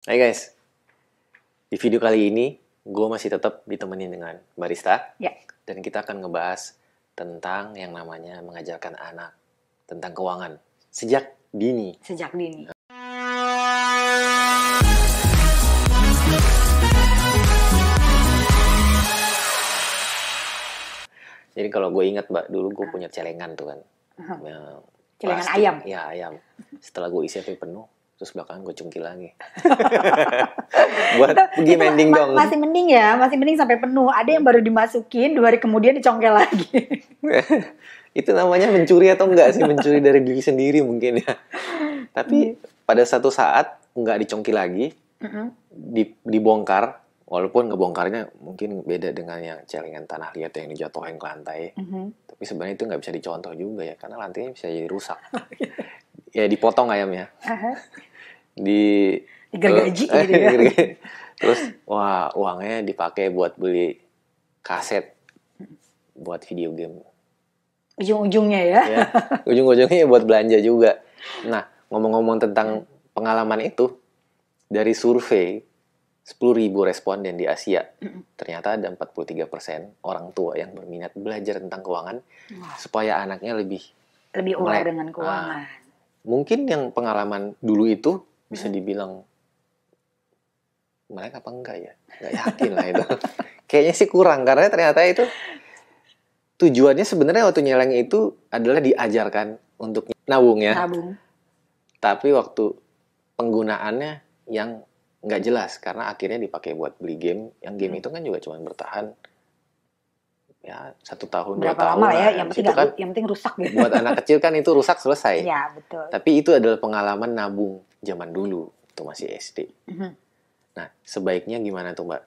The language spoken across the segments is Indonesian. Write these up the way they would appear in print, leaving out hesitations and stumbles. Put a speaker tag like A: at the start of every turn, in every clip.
A: Hai guys, di video kali ini gue masih tetap ditemenin dengan Barista.
B: Ya.
A: Dan kita akan ngebahas tentang yang namanya mengajarkan anak tentang keuangan sejak dini.
B: Sejak dini.
A: Jadi kalau gue ingat Mbak, dulu gue punya celengan tuh kan.
B: Celengan
A: Plastik.
B: ayam.
A: Ya ayam. Setelah gue isi sampai penuh, terus belakangan gue cungkil lagi. Buat pergi mending dong.
B: Masih mending ya, masih mending sampai penuh. Ada yang baru dimasukin, 2 hari kemudian dicongkel lagi.
A: Itu namanya mencuri atau enggak sih? Mencuri dari diri sendiri mungkin ya. Tapi pada satu saat enggak dicongkel lagi, dibongkar. Walaupun ngebongkarnya mungkin beda dengan yang celengan tanah liat yang dijatuhin ke lantai. Tapi sebenarnya itu nggak bisa dicontoh juga ya, karena lantainya bisa jadi rusak. Ya dipotong ayamnya.
B: Digergaji gitu ya.
A: Terus wah, uangnya dipakai buat beli kaset buat video game.
B: Ujung-ujungnya ya.
A: Ya, ujung-ujungnya buat belanja juga. Nah, ngomong-ngomong tentang pengalaman itu, dari survei 10.000 responden di Asia, ternyata ada 43% orang tua yang berminat belajar tentang keuangan supaya anaknya lebih
B: aware dengan keuangan.
A: Mungkin yang pengalaman dulu itu bisa dibilang melek apa enggak ya? Nggak yakin lah itu. Kayaknya sih kurang, karena ternyata itu tujuannya sebenarnya waktu nyeleng itu adalah diajarkan untuk nabung ya.
B: Nabung.
A: Tapi waktu penggunaannya yang nggak jelas, karena akhirnya dipakai buat beli game. Yang game itu kan juga cuma bertahan ya 1 tahun, 2
B: Berapa
A: tahun
B: lama
A: lah.
B: ya? Yang penting rusak gitu.
A: Buat anak kecil kan itu rusak selesai.
B: Ya, betul.
A: Tapi itu adalah pengalaman nabung zaman dulu, itu masih SD. Nah, sebaiknya gimana tuh Mbak?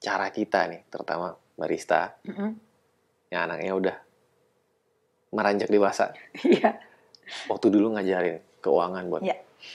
A: Cara kita nih, terutama Barista, yang anaknya udah meranjak dewasa.
B: Iya.
A: Waktu dulu ngajarin keuangan buat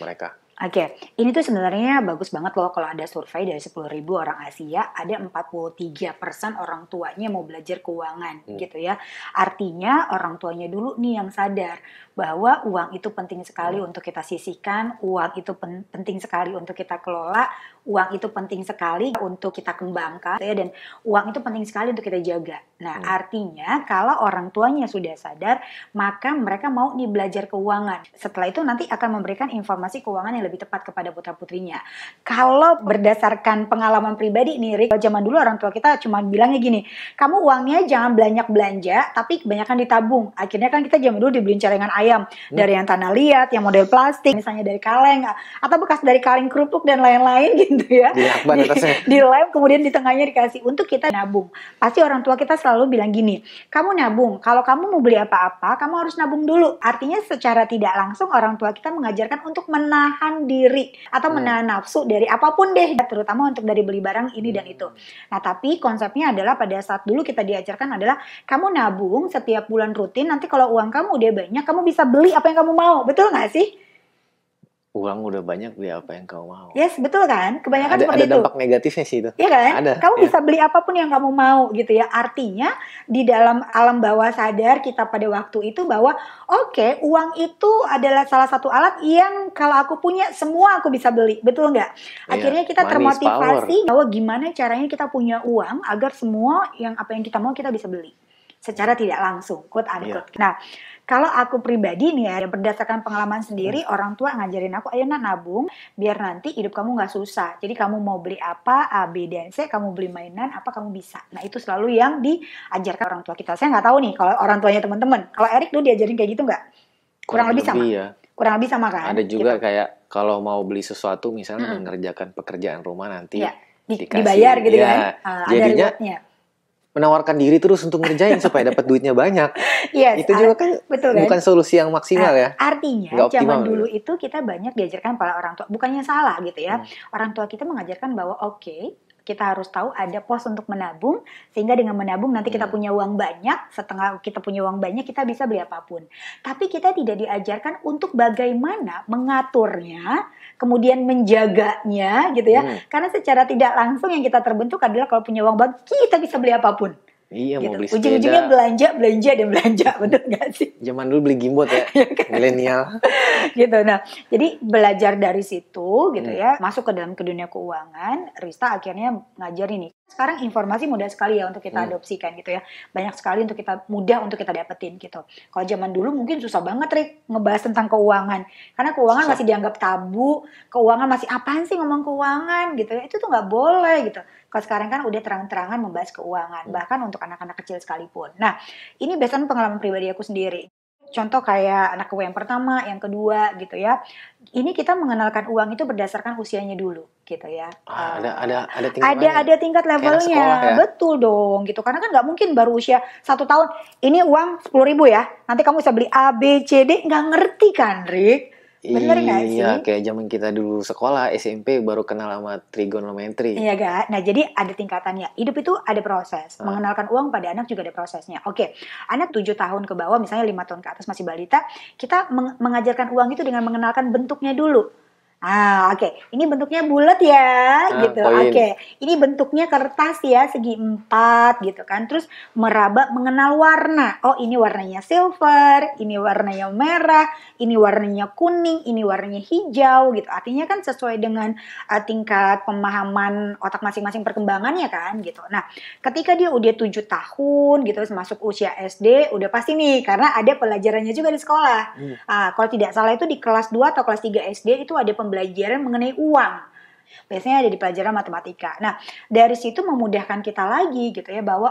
A: mereka.
B: Oke, ini tuh sebenarnya bagus banget loh kalau ada survei dari 10.000 orang Asia, ada 43% orang tuanya mau belajar keuangan gitu ya. Artinya orang tuanya dulu nih yang sadar bahwa uang itu penting sekali untuk kita sisihkan, uang itu penting sekali untuk kita kelola, uang itu penting sekali untuk kita kembangkan ya, dan uang itu penting sekali untuk kita jaga. Nah, artinya kalau orang tuanya sudah sadar, maka mereka mau nih belajar keuangan. Setelah itu nanti akan memberikan informasi keuangan yang lebih tepat kepada putra-putrinya. Kalau berdasarkan pengalaman pribadi nih, Rick, zaman dulu orang tua kita cuma bilangnya gini, kamu uangnya jangan banyak belanja, tapi kebanyakan ditabung. Akhirnya kan kita zaman dulu dibeliin celengan ayam, dari yang tanah liat, yang model plastik, misalnya dari kaleng, atau bekas dari kaleng kerupuk dan lain-lain gitu ya. Di lem, kemudian di tengahnya dikasih untuk kita nabung. Pasti orang tua kita selalu bilang gini, kamu nabung, kalau kamu mau beli apa-apa, kamu harus nabung dulu. Artinya secara tidak langsung orang tua kita mengajarkan untuk menahan diri atau menahan nafsu dari apapun deh, terutama untuk dari beli barang ini dan itu. Nah, tapi konsepnya adalah pada saat dulu kita diajarkan adalah kamu nabung setiap bulan rutin, nanti kalau uang kamu udah banyak, kamu bisa beli apa yang kamu mau. Betul nggak sih?
A: Uang udah banyak, beli apa yang kamu mau.
B: Yes, betul kan? Kebanyakan seperti itu.
A: Ada dampak negatifnya sih itu.
B: Iya kan?
A: Ada.
B: Kamu bisa beli apapun yang kamu mau gitu ya. Artinya di dalam alam bawah sadar kita pada waktu itu bahwa oke, uang itu adalah salah satu alat yang kalau aku punya semua aku bisa beli. Betul nggak? Akhirnya kita termotivasi bahwa gimana caranya kita punya uang agar semua yang apa yang kita mau kita bisa beli. Secara tidak langsung, quote unquote. Nah, kalau aku pribadi nih ya, berdasarkan pengalaman sendiri, orang tua ngajarin aku, ayo nabung, biar nanti hidup kamu nggak susah. Jadi kamu mau beli apa, A, B, dan C, kamu beli mainan, apa kamu bisa. Nah, itu selalu yang diajarkan orang tua kita. Saya nggak tahu nih, kalau orang tuanya teman-teman. Kalau Erik dulu diajarin kayak gitu nggak? Kurang lebih sama?
A: Ya.
B: Kurang lebih sama kan?
A: Ada juga gitu. Kayak kalau mau beli sesuatu, misalnya mengerjakan pekerjaan rumah nanti
B: dibayar gitu kan?
A: Jadinya menawarkan diri terus untuk ngerjain supaya dapat duitnya banyak. Itu juga kan betul, bukan solusi yang maksimal ya.
B: Artinya zaman dulu itu kita banyak diajarkan para orang tua, bukannya salah gitu ya. Orang tua kita mengajarkan bahwa kita harus tahu ada pos untuk menabung, sehingga dengan menabung nanti kita punya uang banyak, setelah kita punya uang banyak kita bisa beli apapun. Tapi kita tidak diajarkan untuk bagaimana mengaturnya, kemudian menjaganya gitu ya. Karena secara tidak langsung yang kita terbentuk adalah kalau punya uang banyak kita bisa beli apapun.
A: Iya, mau
B: gitu.
A: beli sepeda.
B: Ujung-ujungnya belanja, bener nggak sih?
A: Zaman dulu beli gimbot ya, milenial.
B: Gitu. Nah, jadi belajar dari situ gitu ya, masuk ke dunia keuangan. Rista akhirnya ngajarin nih. Sekarang informasi mudah sekali ya untuk kita adopsikan gitu ya. Banyak sekali mudah untuk kita dapetin gitu. Kalau zaman dulu mungkin susah banget Rick ngebahas tentang keuangan. Karena keuangan masih dianggap tabu, keuangan masih apaan sih ngomong keuangan gitu ya. Itu tuh nggak boleh gitu. Kalau sekarang kan udah terang-terangan membahas keuangan, bahkan untuk anak-anak kecil sekalipun. Nah, ini berdasarkan pengalaman pribadi aku sendiri. Contoh kayak anak yang pertama, yang kedua gitu ya. Ini kita mengenalkan uang itu berdasarkan usianya dulu gitu ya.
A: Ada tingkatannya.
B: Ada tingkat levelnya,
A: ya?
B: Betul dong gitu. Karena kan nggak mungkin baru usia 1 tahun, ini uang 10.000 ya. Nanti kamu bisa beli A, B, C, D, nggak ngerti kan, Rick? Bener nggak sih?
A: Iya, kayak zaman kita dulu sekolah SMP baru kenal sama trigonometri.
B: Iya kan? Nah jadi ada tingkatannya. Hidup itu ada proses. Mengenalkan uang pada anak juga ada prosesnya. Oke, anak 7 tahun ke bawah, misalnya 5 tahun ke atas masih balita, kita mengajarkan uang itu dengan mengenalkan bentuknya dulu. Oke. Ini bentuknya bulat ya, gitu. Oke. Ini bentuknya kertas ya, segi 4 gitu kan. Terus meraba mengenal warna. Oh, ini warnanya silver, ini warnanya merah, ini warnanya kuning, ini warnanya hijau gitu. Artinya kan sesuai dengan tingkat pemahaman otak masing-masing perkembangannya kan gitu. Nah, ketika dia udah 7 tahun gitu, masuk usia SD, udah pasti nih karena ada pelajarannya juga di sekolah. Kalau tidak salah itu di kelas 2 atau kelas 3 SD itu ada pembelajaran mengenai uang. Biasanya ada di pelajaran matematika. Nah, dari situ memudahkan kita lagi gitu ya, bahwa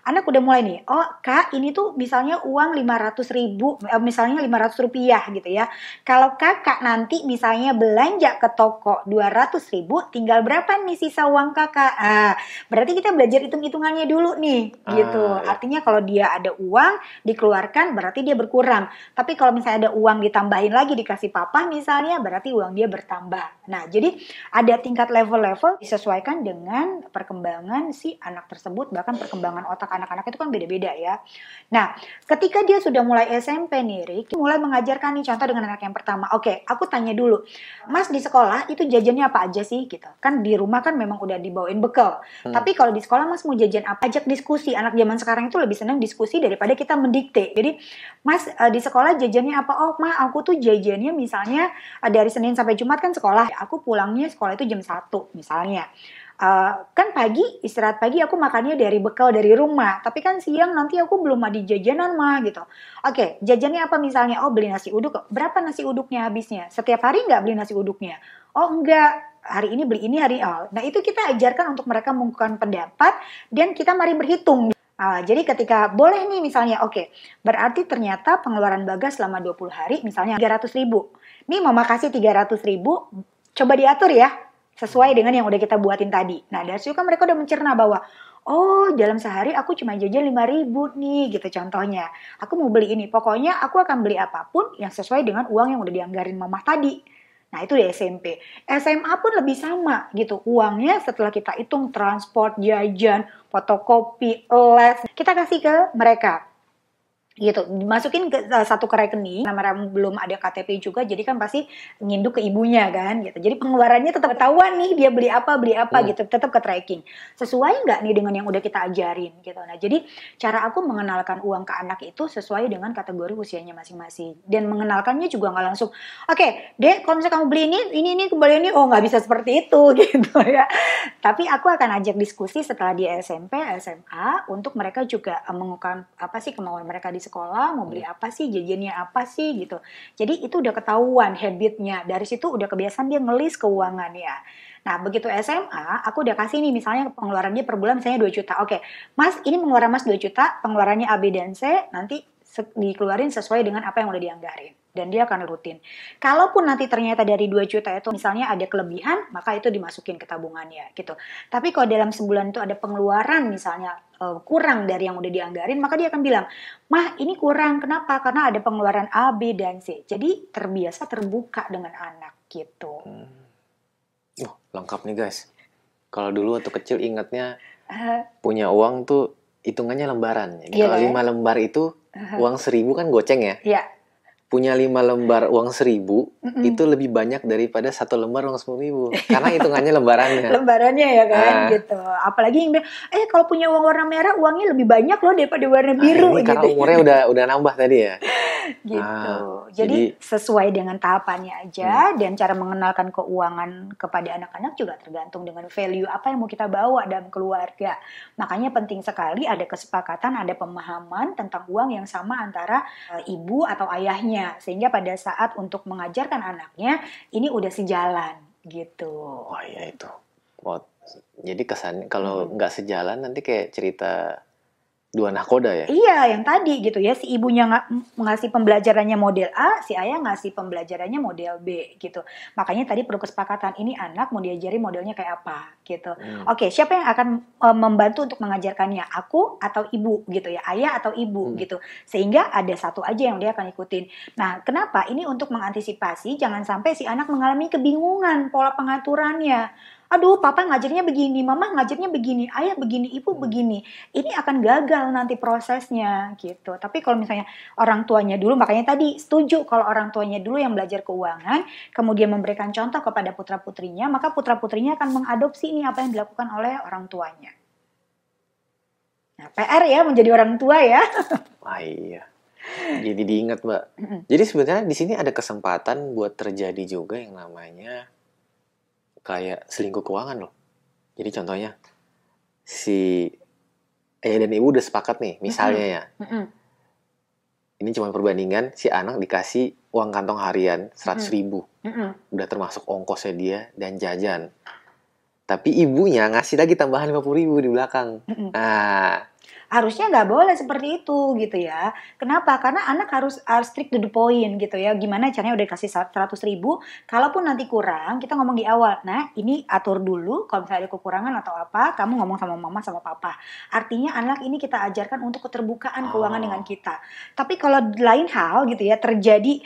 B: anak udah mulai nih, Kak ini tuh misalnya uang 500.000, misalnya 500 rupiah gitu ya. Kalau kakak nanti misalnya belanja ke toko 200.000, tinggal berapa nih sisa uang kakak? Berarti kita belajar hitung-hitungannya dulu nih gitu. Artinya kalau dia ada uang dikeluarkan berarti dia berkurang. Tapi kalau misalnya ada uang ditambahin lagi dikasih papa misalnya, berarti uang dia bertambah. Nah, jadi ada tingkat level-level disesuaikan dengan perkembangan si anak tersebut, bahkan perkembangan otak anak-anak itu kan beda-beda ya. Nah, ketika dia sudah mulai SMP nih, Rick, mulai mengajarkan nih, contoh dengan anak yang pertama. Oke, aku tanya dulu, Mas di sekolah itu jajannya apa aja sih? Gitu. Kan di rumah kan memang udah dibawain bekal. Tapi kalau di sekolah Mas mau jajan apa? Ajak diskusi. Anak zaman sekarang itu lebih senang diskusi daripada kita mendikte. Jadi, Mas di sekolah jajannya apa? Oh, Ma, aku tuh jajannya misalnya dari Senin sampai Jumat kan sekolah. Aku pulangnya sekolah itu jam 1 misalnya. Kan pagi, istirahat pagi aku makannya dari bekal dari rumah. Tapi kan siang nanti aku belum ada jajanan mah gitu. Oke, jajannya apa misalnya? Oh, beli nasi uduk. Berapa nasi uduknya habisnya? Setiap hari nggak beli nasi uduknya? Oh, enggak. Hari ini beli ini, Nah, itu kita ajarkan untuk mereka mengungkapkan pendapat dan kita mari berhitung. Jadi ketika boleh nih misalnya, berarti ternyata pengeluaran Bagas selama 20 hari misalnya 300.000. Nih mama kasih 300.000, coba diatur ya. Sesuai dengan yang udah kita buatin tadi. Nah, dari situ kan mereka udah mencerna bahwa dalam sehari aku cuma jajan 5.000 nih gitu contohnya. Aku mau beli ini. Pokoknya aku akan beli apapun yang sesuai dengan uang yang udah dianggarin mama tadi. Nah, itu di SMP. SMA pun lebih sama gitu. Uangnya setelah kita hitung transport, jajan, fotokopi, les, kita kasih ke mereka. Gitu, dimasukin satu ke rekening, namanya belum ada KTP juga, jadi kan pasti nginduk ke ibunya kan gitu. Jadi pengeluarannya tetap ketahuan nih, dia beli apa gitu, tetap ke tracking. Sesuai nggak nih dengan yang udah kita ajarin gitu. Nah, jadi cara aku mengenalkan uang ke anak itu sesuai dengan kategori usianya masing-masing. Dan mengenalkannya juga nggak langsung, Dek, kalau misalnya kamu beli ini kembali ini, nggak bisa seperti itu gitu ya. Tapi aku akan ajak diskusi setelah di SMP, SMA untuk mereka juga mengungkapkan apa sih kemauan mereka di sekolah, mau beli apa sih, jajannya apa sih gitu. Jadi itu udah ketahuan habitnya. Dari situ udah kebiasaan dia ngelis keuangan ya. Nah, begitu SMA, aku udah kasih nih misalnya pengeluarannya per bulan misalnya 2 juta. Mas, ini pengeluaran Mas 2 juta, pengeluarannya A, B, dan C, nanti dikeluarin sesuai dengan apa yang udah dianggarin. Dan dia akan rutin. Kalaupun nanti ternyata dari 2 juta itu misalnya ada kelebihan, maka itu dimasukin ke tabungannya gitu. Tapi kalau dalam sebulan itu ada pengeluaran misalnya kurang dari yang udah dianggarin, maka dia akan bilang, Mah ini kurang, kenapa? Karena ada pengeluaran A, B, dan C. Jadi terbiasa terbuka dengan anak gitu.
A: Lengkap nih guys. Kalau dulu waktu kecil ingatnya punya uang tuh hitungannya lembaran. Jadi kalau 5 lembar itu uang 1.000 kan goceng ya?
B: Iya.
A: punya 5 lembar uang 1.000 itu lebih banyak daripada 1 lembar uang 10.000 karena hitungannya lembarannya.
B: Lembarannya ya kan gitu. Apalagi yang bilang, kalau punya uang warna merah uangnya lebih banyak loh daripada warna biru
A: ini
B: gitu.
A: karena umurnya udah nambah tadi ya.
B: Gitu. Jadi sesuai dengan tahapannya aja dan cara mengenalkan keuangan kepada anak-anak juga tergantung dengan value apa yang mau kita bawa dalam keluarga. Makanya penting sekali ada kesepakatan, ada pemahaman tentang uang yang sama antara ibu atau ayahnya sehingga pada saat untuk mengajarkan anaknya ini udah sejalan gitu.
A: Oh iya itu. Jadi kesannya kalau nggak sejalan nanti kayak cerita dua nahkoda ya?
B: Iya, yang tadi gitu ya, si ibunya ngasih pembelajarannya model A, si ayah ngasih pembelajarannya model B gitu. Makanya tadi perlu kesepakatan, ini anak mau diajari modelnya kayak apa gitu. Oke, siapa yang akan membantu untuk mengajarkannya? Aku atau ibu gitu ya, ayah atau ibu gitu. Sehingga ada satu aja yang dia akan ikutin. Nah, kenapa? Ini untuk mengantisipasi jangan sampai si anak mengalami kebingungan pola pengaturannya. Aduh, papa ngajarnya begini, mama ngajarnya begini, ayah begini, ibu begini. Ini akan gagal nanti prosesnya gitu. Tapi kalau misalnya orang tuanya dulu, makanya tadi setuju kalau orang tuanya dulu yang belajar keuangan, kemudian memberikan contoh kepada putra-putrinya, maka putra-putrinya akan mengadopsi ini apa yang dilakukan oleh orang tuanya. Nah, PR ya menjadi orang tua ya.
A: Wah iya. Jadi diingat, Mbak. Jadi sebenarnya di sini ada kesempatan buat terjadi juga yang namanya kayak selingkuh keuangan loh. Jadi contohnya si ayah dan ibu udah sepakat nih, misalnya ya. Ini cuma perbandingan si anak dikasih uang kantong harian 100.000. Udah termasuk ongkosnya dia dan jajan. Tapi ibunya ngasih lagi tambahan 50.000 di belakang. Nah,
B: harusnya nggak boleh seperti itu gitu ya. Kenapa? Karena anak harus strict to the point gitu ya. Gimana caranya udah kasih 100.000, kalaupun nanti kurang, kita ngomong di awal. Nah, ini atur dulu, kalau misalnya ada kekurangan atau apa, kamu ngomong sama mama sama papa. Artinya anak ini kita ajarkan untuk keterbukaan keuangan dengan kita. Tapi kalau lain hal gitu ya, terjadi,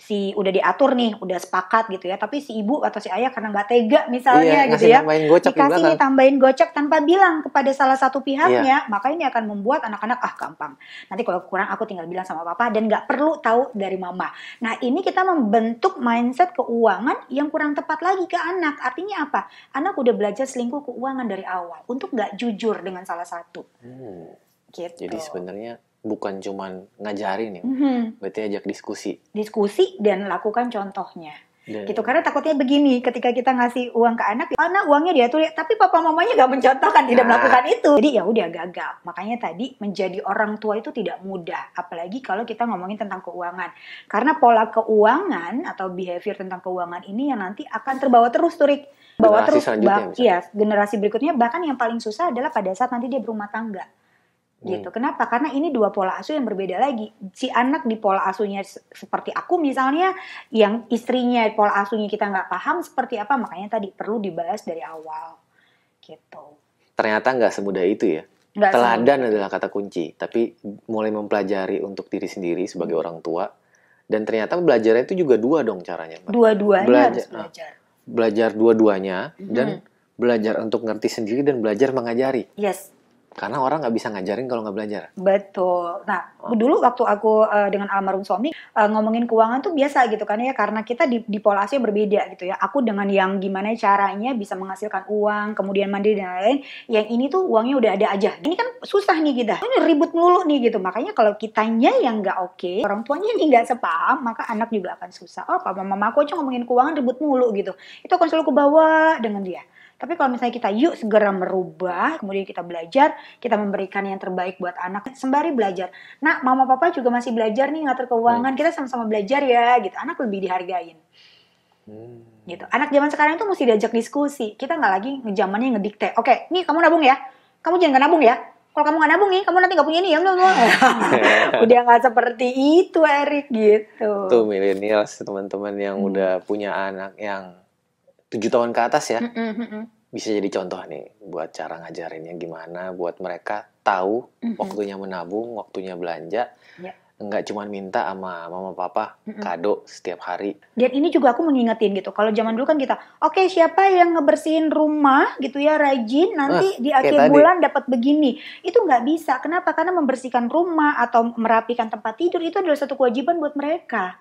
B: si udah diatur nih, udah sepakat gitu ya, tapi si ibu atau si ayah karena nggak tega misalnya gitu ya, dikasih nih tambahin gocap tanpa bilang kepada salah satu pihaknya, maka ini akan membuat anak-anak gampang. Nanti kalau kurang aku tinggal bilang sama papa dan nggak perlu tahu dari mama. Nah ini kita membentuk mindset keuangan yang kurang tepat lagi ke anak. Artinya apa? Anak udah belajar selingkuh keuangan dari awal untuk nggak jujur dengan salah satu. Gitu.
A: Jadi sebenarnya bukan cuman ngajarin ya, berarti ajak diskusi
B: dan lakukan contohnya. Gitu, karena takutnya begini, ketika kita ngasih uang ke anak uangnya diatur, tapi papa mamanya gak mencontohkan, tidak melakukan itu. Jadi ya udah gagal. Makanya tadi menjadi orang tua itu tidak mudah, apalagi kalau kita ngomongin tentang keuangan. Karena pola keuangan atau behavior tentang keuangan ini yang nanti akan terbawa terus turik. Bawa terus, generasi berikutnya. Bahkan yang paling susah adalah pada saat nanti dia berumah tangga. Gitu. Kenapa? Karena ini dua pola asuh yang berbeda lagi. Si anak di pola asuhnya seperti aku misalnya, yang istrinya pola asuhnya kita nggak paham seperti apa, makanya tadi perlu dibahas dari awal. Gitu.
A: Ternyata nggak semudah itu ya. Teladan adalah kata kunci, tapi mulai mempelajari untuk diri sendiri sebagai orang tua, dan ternyata belajarnya itu juga dua dong caranya.
B: Dua-duanya harus belajar.
A: Belajar dua-duanya dan belajar untuk ngerti sendiri dan belajar mengajari.
B: Yes.
A: Karena orang nggak bisa ngajarin kalau nggak belajar.
B: Betul. Nah, dulu waktu aku dengan almarhum suami ngomongin keuangan tuh biasa gitu kan ya, karena kita di pola asuh berbeda gitu ya. Aku dengan yang gimana caranya bisa menghasilkan uang, kemudian mandiri dan lain-lain. Yang ini tuh uangnya udah ada aja. Ini kan susah nih kita. Ini ribut mulu nih gitu. Makanya kalau kitanya yang nggak oke, orang tuanya ini nggak sepaham, maka anak juga akan susah. Oh, papa mama aku aja ngomongin keuangan ribut mulu gitu. Itu akan selalu kebawa dengan dia. Tapi kalau misalnya kita yuk segera merubah, kemudian kita belajar, kita memberikan yang terbaik buat anak, sembari belajar. Nah, mama papa juga masih belajar nih ngatur keuangan, kita sama-sama belajar ya, gitu. Anak lebih dihargain. Gitu. Anak zaman sekarang itu mesti diajak diskusi. Kita nggak lagi zamannya ngedikte. Oke, nih kamu nabung ya, kamu jangan nggak nabung ya. Kalau kamu nggak nabung nih, kamu nanti nggak punya ini ya. Udah nggak seperti itu, Erik, gitu.
A: Tuh milenial, teman-teman yang udah punya anak yang 7 tahun ke atas ya, bisa jadi contoh nih buat cara ngajarinnya gimana, buat mereka tahu waktunya menabung, waktunya belanja, nggak cuma minta sama mama papa kado setiap hari.
B: Dan ini juga aku mengingetin gitu. Kalau zaman dulu kan kita, oke, siapa yang ngebersihin rumah gitu ya, rajin, nanti di
A: kayak
B: akhir
A: tadi.
B: bulan dapat begini. Itu nggak bisa. Kenapa? Karena membersihkan rumah atau merapikan tempat tidur itu adalah satu kewajiban buat mereka.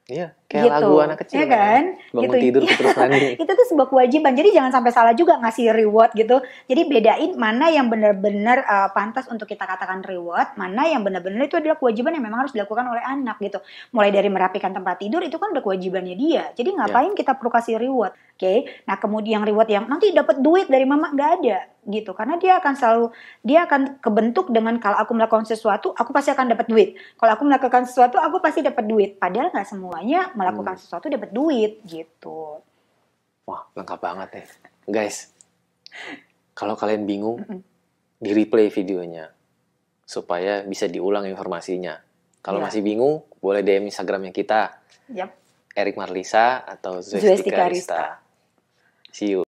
A: Iya, kayak
B: Gitu.
A: lagu anak kecil
B: Ya kan?
A: bangun
B: Gitu.
A: tidur terus mandi.
B: Itu tuh sebuah kewajiban. Jadi jangan sampai salah juga ngasih reward gitu. Jadi bedain mana yang benar-benar pantas untuk kita katakan reward, mana yang benar-benar itu adalah kewajiban yang memang harus dilakukan oleh anak gitu. Mulai dari merapikan tempat tidur itu kan udah kewajibannya dia. Jadi ngapain kita perlu kasih reward? Oke. Nah, kemudian reward yang nanti dapat duit dari mama nggak ada gitu. Karena dia akan kebentuk dengan kalau aku melakukan sesuatu, aku pasti akan dapat duit. Kalau aku melakukan sesuatu, aku pasti dapat duit. Padahal nggak semuanya melakukan sesuatu dapat duit gitu.
A: Wah, lengkap banget ya. Guys, kalau kalian bingung, di replay videonya supaya bisa diulang informasinya. Kalau masih bingung, boleh DM Instagramnya kita.
B: Yap.
A: Erik Marlisa atau
B: Zwestika
A: Zwestika Arista. See you.